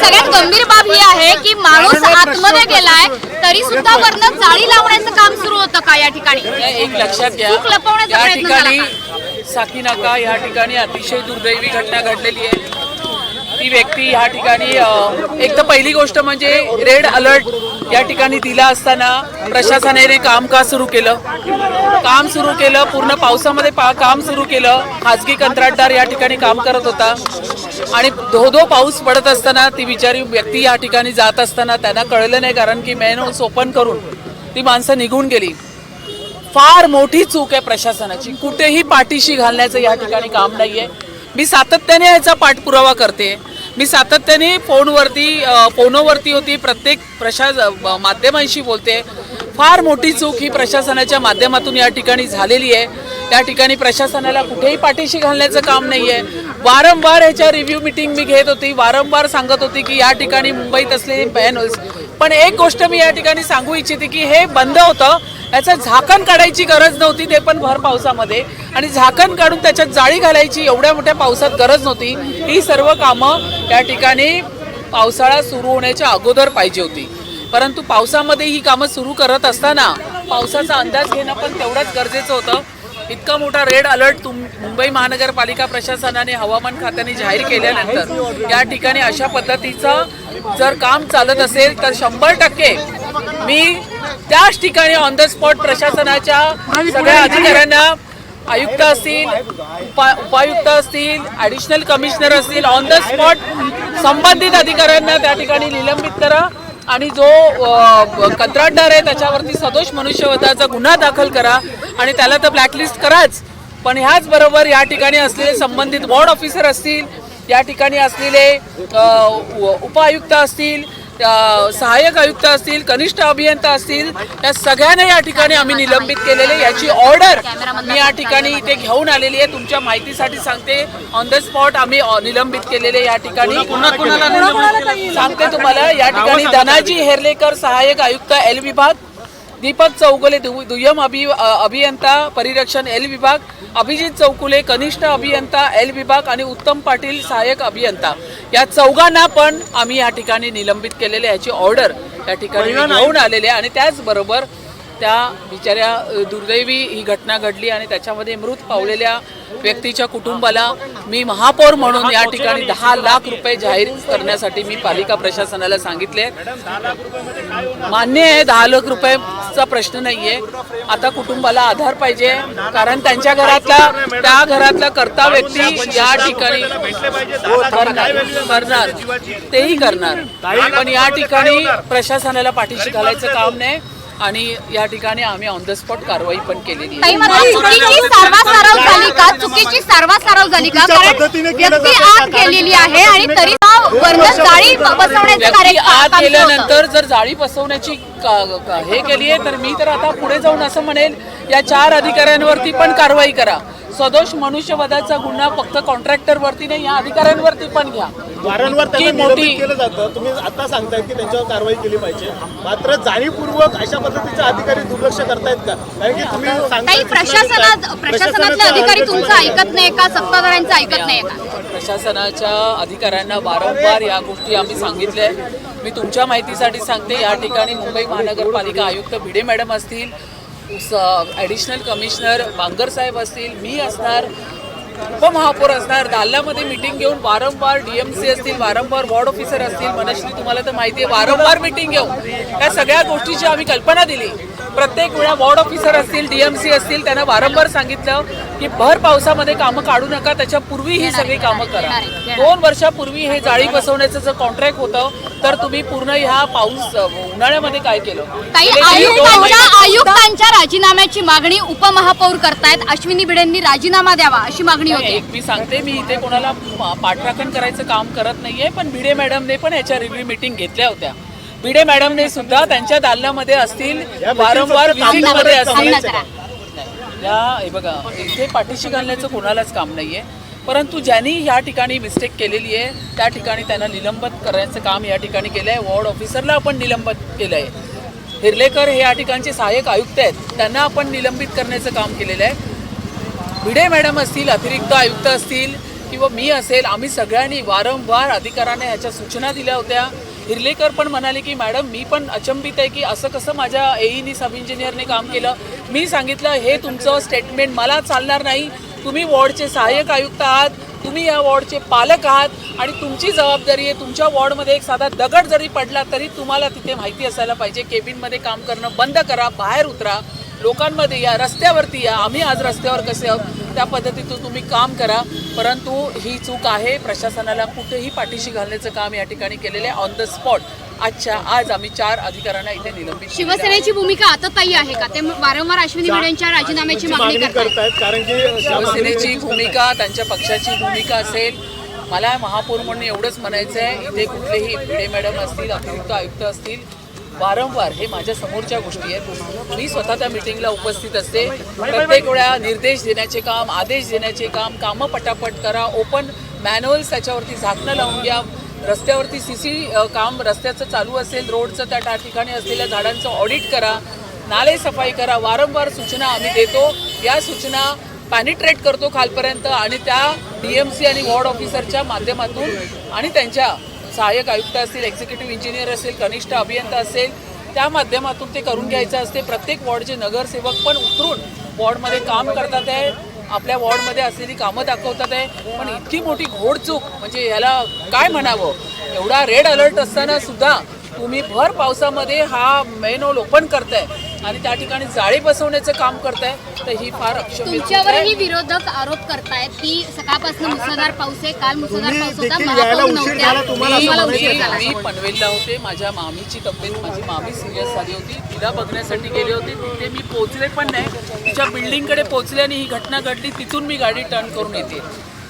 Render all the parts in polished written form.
सगळ्यात गंभीर बाब ही आहे की माणूस आतमध्ये गेलाय तरी सुद्धा वरनं जाळी लावण्याचं काम सुरू होतं का या ठिकाणी? एक लक्षात घ्या, या ठिकाणी साकीनाका या ठिकाणी अतिशय दुर्दैवी घटना घडलेली आहे। ती व्यक्ती या ठिकाणी एक तर पहिली गोष्ट म्हणजे रेड अलर्ट या ठिकाणी दिला असताना प्रशासनाने काम का सुरू केलं? काम सुरू केलं, पूर्ण पावसामध्ये काम सुरू केलं। खाजगी कंत्राटदार या ठिकाणी काम करत होता आणि धो पाऊस पडत असताना ती बिचारी व्यक्ती या ठिकाणी जात असताना त्यांना कळलं नाही, कारण की मेन हाऊस ओपन करून ती माणसं निघून गेली। फार मोठी चूक आहे प्रशासनाची, कुठेही पाठीशी घालण्याचं या ठिकाणी काम नाहीये। मी सातत्याने याचा पाठपुरावा करते, मी सातत्याने फोनवरती होती, प्रत्येक माध्यमांशी बोलते। फार मोठी चूक ही प्रशासनाच्या माध्यमातून या ठिकाणी झालेली आहे। या ठिकाणी प्रशासनाला कुठेही पाठीशी घालण्याचं काम नाहीये। वारंवार ह्याच्या रिव्ह्यू मीटिंग मी घेत होती, वारंवार सांगत होती की या ठिकाणी मुंबईत असलेली बॅन होईल, पण एक गोष्ट मी या ठिकाणी सांगू इच्छिते की हे बंद होतं, याचं झाकण काढायची गरज नव्हती, ते पण भर पावसामध्ये, आणि झाकण काढून त्याच्यात जाळी घालायची एवढ्या मोठ्या पावसात गरज नव्हती। ही सर्व कामं या ठिकाणी पावसाळा सुरू होण्याच्या अगोदर पाहिजे होती, परंतु पावसामध्ये ही कामं सुरू करत असताना पावसाचा अंदाज घेणं पण तेवढंच गरजेचं होतं। इतका मोठा रेड अलर्ट मुंबई महानगरपालिका प्रशासनाने हवामान खात्याने जाहीर केल्यानंतर या ठिकाणी अशा पद्धतीचं जर काम चालत असेल तर 100% मी त्याच ठिकाणी ऑन द स्पॉट प्रशासनाच्या सगळ्या अधिकाऱ्यांना, आयुक्त असतील, उपायुक्त असतील, ॲडिशनल कमिशनर असतील, ऑन द स्पॉट संबंधित अधिकाऱ्यांना त्या ठिकाणी निलंबित करा आणि जो कंत्राटदार आहे त्याच्यावरती सदोष मनुष्यवधाचा गुन्हा दाखल करा आणि त्याला तर ब्लॅकलिस्ट कराच। पण ह्याचबरोबर या ठिकाणी असलेले संबंधित वॉर्ड ऑफिसर असतील, या ठिकाणी असलेले उपायुक्त असतील, सहाय्यक आयुक्त असतील, कनिष्ठ अभियंता असतील, या सगळ्यांना या ठिकाणी आम्ही निलंबित केलेले। याची ऑर्डर मी या ठिकाणी इथे घेऊन आलेली आहे, तुमच्या माहितीसाठी सांगते। ऑन द स्पॉट आम्ही निलंबित केलेले या ठिकाणी सांगते तुम्हाला। या ठिकाणी धनाजी हेर्लेकर सहाय्यक आयुक्त एल विभाग, दीपक चौगुले दुय्यम अभियंता परिरक्षण एल विभाग, अभिजित चौकुले कनिष्ठ अभियंता एल विभाग आणि उत्तम पाटील सहाय्यक अभियंता, या चौघांना पण आम्ही या ठिकाणी निलंबित केलेले। याची ऑर्डर या ठिकाणी घेऊन आलेले आणि त्याचबरोबर त्या बिचाऱ्या दुर्दैवी ही घटना घडली आणि त्याच्यामध्ये मृत पावलेल्या व्यक्तीच्या कुटुंबाला मी महापौर म्हणून या ठिकाणी 10 लाख रुपये जाहीर करण्यासाठी मी पालिका प्रशासनाला सांगितले। मान्य आहे, 10 लाख रुपयेचा प्रश्न नाहीये, आता कुटुंबाला आधार पाहिजे, कारण त्यांच्या त्या घरातला कर्ता व्यक्ती या ठिकाणी करणार, तेही करणार, पण या ठिकाणी प्रशासनाला पाठीशी घालायचं काम नाही आणि या ठिकाणी आम्ही ऑन द स्पॉट कारवाई पण केलेली आहे। चुकीची सारवासारव झाली का? कारण व्यक्ती आत गेलेली आहे आणि तरी जाळी बसवण्याचं कार्य आत गेल्यानंतर जर जाळी बसवण्याची हे केली आहे तर मी तर आता पुढे जाऊन असं म्हणेल, या 4 अधिकाऱ्यांवरती पण कारवाई करा। सदोष मनुष्यवधाचा गुन्हा फक्त कॉन्ट्रॅक्टर वरती नाही, या अधिकाऱ्यांवरती पण घ्या। वारंवार मोठी केलं जातं, तुम्ही आता सांगताय की त्यांच्यावर कारवाई केली पाहिजे, मात्र जाणीवपूर्वक अशा पद्धतीचे अधिकारी दुर्लक्ष करतायत का? कारण की तुम्ही प्रशासनातले अधिकारी तुमचं ऐकत नाही का? सत्ताधाऱ्यांचं ऐकत नाही का? प्रशासनाच्या अधिकाऱ्यांना वारंवार या गोष्टी आम्ही सांगितल्या। मी तुमच्या माहितीसाठी सांगते, या ठिकाणी मुंबई महानगरपालिका आयुक्त भिडे मॅडम असतील, ॲडिशनल कमिशनर बांगर साहेब असतील, मी असणार, उपमहापौर असणार, दालनामध्ये मीटिंग घेऊन वारंवार DMC असतील, वारंवार वॉर्ड ऑफिसर असतील, मनश्री तुम्हाला तर माहिती आहे, वारंवार मीटिंग घेऊन या सगळ्या गोष्टीची आम्ही कल्पना दिली। प्रत्येक वेळा वॉर्ड ऑफिसर असतील, DMC असतील, त्यांना वारंवार सांगितलं की भर पावसामध्ये कामं काढू नका, त्याच्यापूर्वी ही सगळी कामं करा। 2 वर्षापूर्वी हे जाळी बसवण्याचं जर कॉन्ट्रॅक्ट होतं तर तुम्ही पूर्ण ह्या उन्हाळ्यामध्ये काय केलं? आयुक्तांच्या राजीनाम्याची मागणी उपमहापौर करतायत, अश्विनी भिडेंनी राजीनामा द्यावा अशी मागणी होती। मी सांगते, मी इथे कोणाला पाठराखण करायचं काम करत नाहीये, पण भिडे मॅडमने पण याच्या रिव्ह्यू मीटिंग घेतल्या होत्या। भिडे मॅडमने सुद्धा त्यांच्या दालनामध्ये असतील, वारंवार व्हिजिटमध्ये असतील, हे बघा इथे पाठीशी घालण्याचं कोणालाच काम नाहीये, परंतु ज्यांनी या ठिकाणी मिस्टेक केलेली आहे त्या ठिकाणी त्यांना निलंबित करण्याचं काम या ठिकाणी केलं आहे। वॉर्ड ऑफिसरला आपण निलंबित केलं आहे। हिर्लेकर हे या ठिकाणचे सहाय्यक आयुक्त आहेत, त्यांना आपण निलंबित करण्याचं काम केलेलं आहे। भिडे मॅडम असतील, अतिरिक्त आयुक्त असतील, किंवा मी असेल, आम्ही सगळ्यांनी वारंवार अधिकाऱ्यांना ह्याच्या सूचना दिल्या होत्या. हिरलेकर पण म्हणाले की मॅडम मी पण अचंबित आहे की असं कसं माझ्या एईनी सब इंजिनियरने काम केलं. मी सांगितलं हे तुमचं स्टेटमेंट मला चालणार नाही. तुम्ही वॉर्डचे सहाय्यक आयुक्त आहात, तुम्ही या वॉर्डचे पालक आहात आणि तुमची जबाबदारी आहे. तुमच्या वॉर्डमध्ये एक साधा दगड जरी पडला तरी तुम्हाला तिथे माहिती असायला पाहिजे. केबिनमध्ये काम करणं बंद करा, बाहेर उतरा, लोकांमध्ये या, रस्त्यावरती या. आम्ही आज रस्त्यावर कसे आहोत त्या पद्धतीतून तुम्ही काम करा. परंतु ही चूक आहे. प्रशासनाला कुठेही पाठीशी घालण्याचं काम या ठिकाणी केलेलं आहे. ऑन द स्पॉट आज आम्ही 4 अधिकाऱ्यांना इथे निलंबित. शिवसेनेची भूमिका आततायी आहे का? ते वारंवार अश्विनी भिडेंच्या राजीनाम्याची मागणी करतायत. कारण की शिवसेनेची भूमिका, त्यांच्या पक्षाची भूमिका असेल. मला महापौर म्हणून एवढंच म्हणायचं आहे, इथे कुठलेही भिडे मॅडम असतील, अतिरिक्त आयुक्त असतील, वारंवार हे माझ्या समोरच्या गोष्टी आहेत. मी स्वतः त्या मिटिंगला उपस्थित असते. प्रत्येक वेळा निर्देश देण्याचे काम, आदेश देण्याचे काम, कामं पटापट करा, ओपन मॅन्युअल्स त्याच्यावरती झाकणं लावून घ्या, रस्त्यावरती सीसी काम रस्त्याचं चालू असेल, रोडचं त्या ठिकाणी असलेल्या झाडांचं ऑडिट करा, नाले सफाई करा. वारंवार सूचना आम्ही देतो. या सूचना पॅनिट्रेट करतो खालपर्यंत आणि त्या DMC आणि वॉर्ड ऑफिसरच्या माध्यमातून आणि त्यांच्या सहाय्यक आयुक्त असतील, एक्झिक्युटिव्ह इंजिनियर असेल, कनिष्ठ अभियंता असेल, त्या माध्यमातून ते करून घ्यायचं असते. प्रत्येक वॉर्डचे नगरसेवक पण उतरून वॉर्डमध्ये काम करतात आहे, आपल्या वॉर्डमध्ये असलेली कामं दाखवतात आहे. पण इतकी मोठी घोडचूक म्हणजे याला काय म्हणावं. एवढा रेड अलर्ट असताना सुद्धा तुम्ही भर पावसामध्ये हा मेन होल ओपन करताय आणि त्या ठिकाणी जाळी बसवण्याचं काम करताय, तर ही फार अक्षम्य. तुमच्यावरही विरोधक आरोप करतायत की सकाळपासून मुसळधार पाऊस आहे, काल मुसळधार पाऊस होता, देखील महापौर यायला उशीर नव्हत्या, झाला तुम्हाला तुम्हाला असं उशीर झाला. मी पनवेलला होते. माझ्या मामीची तब्येत, माझी मामी सिरियस झाली होती, तिला बघण्यासाठी गेले होते. तिथे मी पोहोचले पण नाही. तिच्या बिल्डिंगकडे पोहोचल्याने ही घटना घडली. तिथून मी गाडी टर्न करून येते.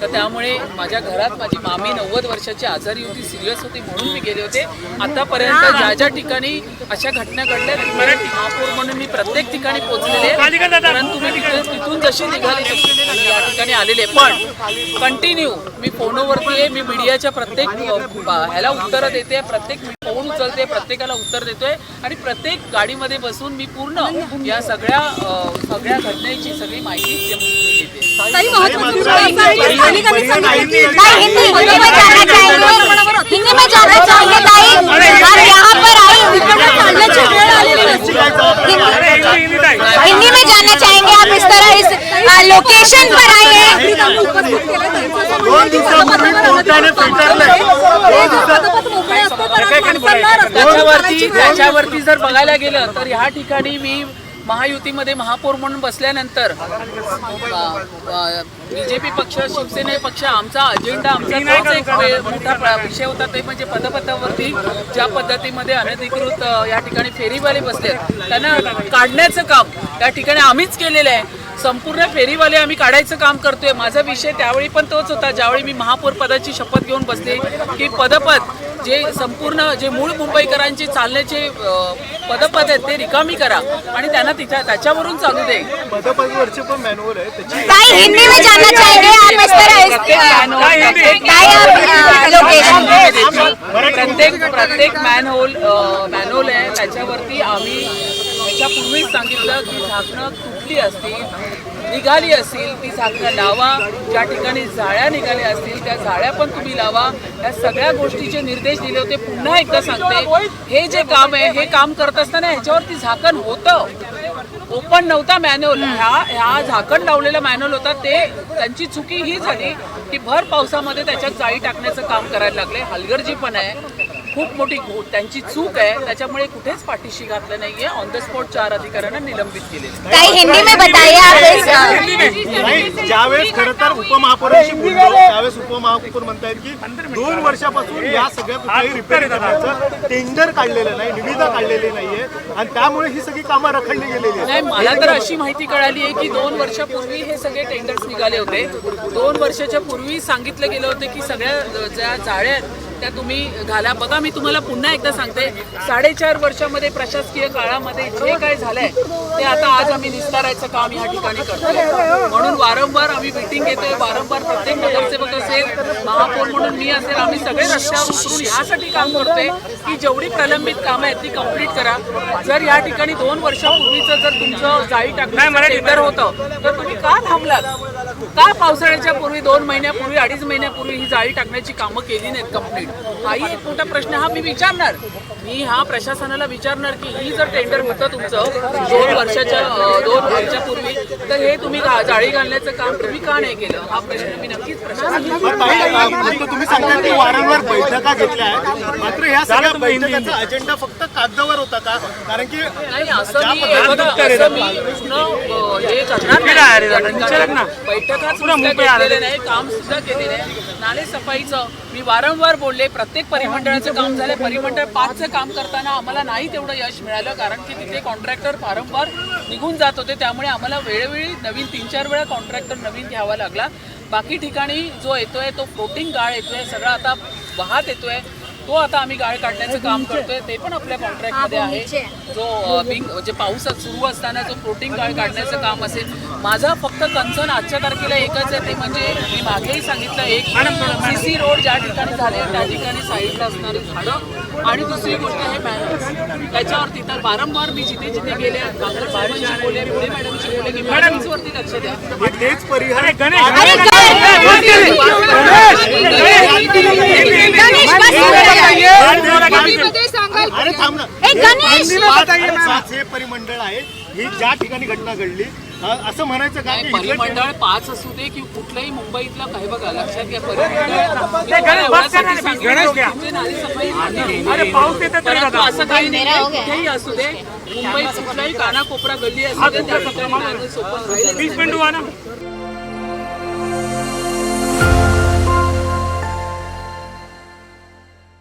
तर त्यामुळे माझ्या घरात माझी मामी 90 वर्षाची आजारी होती, सिरियस होती, म्हणून मी गेले होते. आतापर्यंत ज्या ज्या ठिकाणी अशा घटना घडल्या महापौर म्हणून मी प्रत्येक ठिकाणी पोहोचलेले, परंतु मी तिथून जशी निघाली तशी या ठिकाणी आलेले. पण कंटिन्यू मी फोनवरती आहे, मी मीडियाच्या प्रत्येक ह्याला उत्तरं देते, प्रत्येक फोन उचलते, प्रत्येकाला उत्तर देतोय आणि प्रत्येक गाडीमध्ये बसून मी पूर्ण या सगळ्या घटनेची सगळी माहिती देते. ताई, महत्त्वाची हिंदी में जानना चाहेंगे ताई, आप यहाँ पर हिंदी में जानना चाहेंगे, आप इस तरह इस लोकेशन पर आए हैं. 2 दिवसापूर्वी कोर्टाने त्याच्यावरती जर बघायला गेलं तर ह्या ठिकाणी मी महायुतीमध्ये महापौर म्हणून बसल्यानंतर BJP पक्ष, शिवसेना पक्ष, आमचा अजेंडा, आमचा तोच एक मोठा विषय होता. ते म्हणजे पदपथावरती ज्या पद्धतीमध्ये अनधिकृत या ठिकाणी फेरीवाले बसले त्यांना काढण्याचं काम या ठिकाणी आम्हीच केलेलं आहे. संपूर्ण फेरीवाले आम्ही काढायचं काम करतोय. माझा विषय त्यावेळी पण तोच होता, ज्यावेळी मी महापौर पदाची शपथ घेऊन बसले, की पदपथ जे संपूर्ण जे मूळ मुंबईकरांचे चालण्याचे पदपथ आहेत ते रिकामी करा आणि त्यांना त्याच्यावरून चालू दे. पदपथवरचे पण मॅन्युअल आहे त्याची. हिंदी में जानना चाहेंगे, आप इस तरह प्रत्येक मॅनहोल आहे त्याच्यावरती आम्ही त्याच्यापूर्वीच सांगितलं की झाकणं तुटली असतील, निघाली असेल, ती झाकणं लावा. ज्या ठिकाणी जाळ्या निघाल्या असतील त्या जाळ्या पण तुम्ही लावा. या सगळ्या गोष्टीचे निर्देश दिले होते. पुन्हा एकदा सांगते, हे जे काम आहे हे काम करत असताना ह्याच्यावरती झाकण होतं, ओपन नव्हता मॅन्युअल. ह्या झाकण लावलेला मॅन्युअल होता. ते त्यांची चुकी ही झाली की भर पावसामध्ये त्याच्यात जाळी टाकण्याचं काम करायला लागले. हलगर्जी पण आहे, खूप मोठी त्यांची चूक आहे. त्याच्यामुळे कुठेच पाठीशी घातलं नाहीये. ऑन द स्पॉट 4 अधिकाऱ्यांना निलंबित केले. हिंदी में बताइए. ज्यावेळेस खरं तर उपमहापौरांशी बोललो त्यावेळेस उपमहापौर म्हणतायत की 2 वर्षापासून या सगळ्या कुठल्याही रिपेअर करण्याचं टेंडर काढलेलं नाही, निविदा काढलेली नाहीये आणि त्यामुळे ही सगळी कामं रखडली गेलेली आहेत. नाही, मला तर अशी माहिती कळाली आहे की 2 वर्षापूर्वी हे सगळे टेंडर्स निघाले होते. 2 वर्षाच्या पूर्वी सांगितलं गेलं होतं की सगळ्या ज्या जाळ्या आहेत त्या तुम्ही घाला. बघा, मी तुम्हाला पुन्हा एकदा सांगते, 4.5 वर्षामध्ये प्रशासकीय काळामध्ये जे काय झालंय ते आता आज आम्ही निस्तारायचं काम या ठिकाणी करतोय. म्हणून वारंवार आम्ही मीटिंग घेतोय, वारंवार प्रत्येक नगरसेवक असेल, महापौर म्हणून मी असेल, आम्ही सगळे रस्त्यावर उतरून ह्यासाठी काम करतोय की जेवढी प्रलंबित कामं आहेत ती कंप्लीट करा. जर या ठिकाणी 2 वर्षापूर्वीचं जर तुमचं जाळी टाकण्याचं टेंडर होतं तर तुम्ही का थांबलात? का पावसाळ्याच्या पूर्वी 2 महिन्यापूर्वी 2.5 महिन्यापूर्वी ही जाळी टाकण्याची कामं केली नाहीत कंप्लीट? हाही एक मोठा प्रश्न हा मी विचारणार. मी हा प्रशासनाला विचारणार की ही जर टेंडर होतं तुमचं 2 वर्षापूर्वी, तर हे तुम्ही जाळी घालण्याचं काम तुम्ही का नाही केलं? हा प्रश्न मी नक्कीच प्रशासनाला. तुम्ही सांगता की वारंवार बैठका घेतल्या आहेत, मात्र ह्या सगळ्या बैठकांचा अजेंडा फक्त कागदावर होता का? कारण की नाही, असं मी पूर्ण हे करणार नाही. बैठकाच घेतलेले नाही, काम सुद्धा केलेले आहे. नाले सफाईचं मी वारंवार बोलले, प्रत्येक परिमंडळाचं काम झालं. परिमंडळ 5चं काम करताना आम्हाला नाही तेवढं यश मिळालं, कारण की तिथे कॉन्ट्रॅक्टर वारंवार निघून जात होते. त्यामुळे आम्हाला वेळोवेळी नवीन 3-4 वेळा कॉन्ट्रॅक्टर नवीन घ्यावा लागला. बाकी ठिकाणी जो येतोय तो फ्लोटिंग गाळ येतोय, सगळा आता वाहत येतोय, तो आता आम्ही गाळ काढण्याचं काम करतोय. ते पण आपल्या कॉन्ट्रॅक्टमध्ये आहे. जो म्हणजे पाऊस सुरू असताना जो फ्लोटिंग गाळ काढण्याचं काम असेल. माझा फक्त कन्सर्न आजच्या तारखेला एकच आहे, ते म्हणजे मी मागेही सांगितलं, एक CC रोड ज्या ठिकाणी झाले त्या ठिकाणी साईडला असणारी झाडं, आणि दुसरी गोष्ट आहे बॅनर्स. त्याच्यावरती तर वारंवार मी जिथे जिथे गेले, कांगल साहेबांशी बोलले, पुणे मॅडमशी बोलले की बॅनर्सवरती लक्ष द्या. तेच परिहार अरे थांब ना, हे परिमंडळ आहे, ही ज्या ठिकाणी घटना घडली, असं म्हणायचं का की परिमंडळ 5 असू दे की कुठलंही मुंबईतला काही बघा, लक्षात घ्या परिमंडळ असं काही नाही, कुठेही असू दे, मुंबईत कुठलाही कानाकोपरा गल्ली असू दे, त्या ठिकाणी सोपं